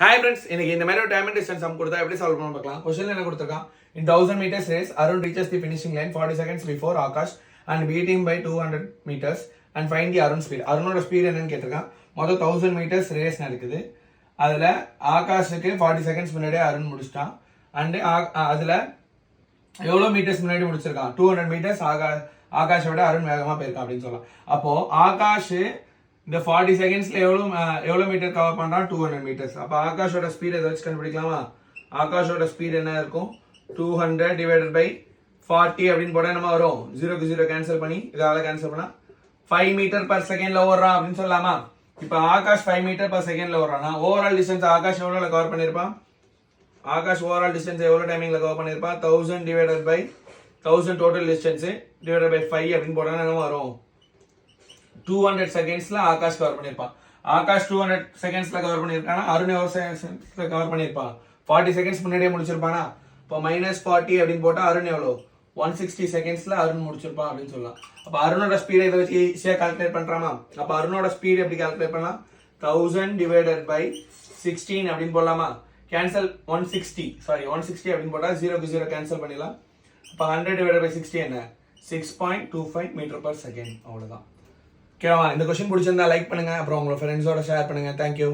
Hi friends, இன்னைக்கு இந்த மாதிரி ஒரு டைம் அண்ட் டிஸ்டன்ஸ் சம் கொடுத்தா எப்படி சால்வ் பண்ணணும் பார்க்கலாம். क्वेश्चनல என்ன கொடுத்திருக்கான்? In 1000 meters race, Arun reaches the finishing line 40 seconds before Akash and beat him by 200 meters and find the Arun speed. அருணோட ஸ்பீட் என்னன்னு கேட்டிருக்கான். மொத்தம் 1000 meters race நடக்குது. அதுல ஆகாஷுக்கு 40 seconds முன்னாடியே அருண் முடிச்சிட்டான். அண்ட் அதுல எவ்வளவு மீட்டர்ஸ் முன்னாடி முடிச்சிருக்கான்? 200 meters ஆகாஷோட அருண் வேகமா போயிருக்கான் அப்படின்னு சொல்லலாம். அப்போ ஆகாஷ் இந்த 40 செகண்ட்ஸ்ல எவ்வளவு மீட்டர் கவர் பண்றான்? 200 மீட்டர்ஸ். அப்ப ஆகாஷோட ஸ்பீட் எதை வச்சு கண்டுபிடிக்கலாமா? ஆகாஷோட ஸ்பீட் என்ன இருக்கும்? 200 டிவைடட் பை 40 அப்படின்னு போட்டா நம்ம வரும் 0க்கு 0 கேன்சல் பண்ணி இதால கேன்சல் பண்ணா 5 மீட்டர் பர் செகண்ட்ல ஓடுறான் அப்படின்னு சொல்லலாமா? இப்ப ஆகாஷ் 5 மீட்டர் பர் செகண்ட்ல ஓடுறான்னா ஓவரால் டிஸ்டன்ஸ் ஆகாஷ் எவ்வளவு கவர் பண்ணிருப்பான்? ஆகாஷ் ஓவரால் டிஸ்டன்ஸ் எவ்வளவு டைமிங்ல கவர் பண்ணிருப்பான்? 1000 divided by 1000 total distance divided by 5 அப்படின்னு போட்டா என்ன வரும்? 200 செகண்ட்ஸ்ல ஆகாஷ் கவர் பண்ணிருப்பான். ஆகாஷ் 200 செகண்ட்ஸ்ல கவர் பண்ணிருக்கானா? அருண் எவ்வளவு செகண்ட்ஸ்ல கவர் பண்ணிருப்பான்? 40 செகண்ட்ஸ் முன்னாடியே முடிச்சிருப்பானா? இப்போ -40 அப்படின்னு போட்டா அருண் எவ்வளவு? 160 செகண்ட்ஸ்ல அருண் முடிச்சிருப்பான் அப்படின்னு சொல்லலாம். அப்ப அருணோட ஸ்பீடை இதை வச்சு ஈஸியா கால்குலேட் பண்றாமா? அப்ப அருணோட ஸ்பீட் எப்படி கால்குலேட் பண்ணலாம்? 1000 டிவைடட் பை 16 அப்படின்னு போடலாமா? கேன்சல் 160 அப்படின்னு போட்டா 0க்கு 0 கேன்சல் பண்ணிடலாம். அப்ப 100 டிவைடட் பை 60 என்ன? 6.25 மீட்டர் பர் செகண்ட். அவ்வளவுதான். ஓகேவா? இந்த क्वेश्चन பிடிச்சிருந்தா லைக் பண்ணுங்க, அப்புறம் உங்க ஃப்ரெண்ட்ஸோட ஷேர் பண்ணுங்க. தேங்க்யூ.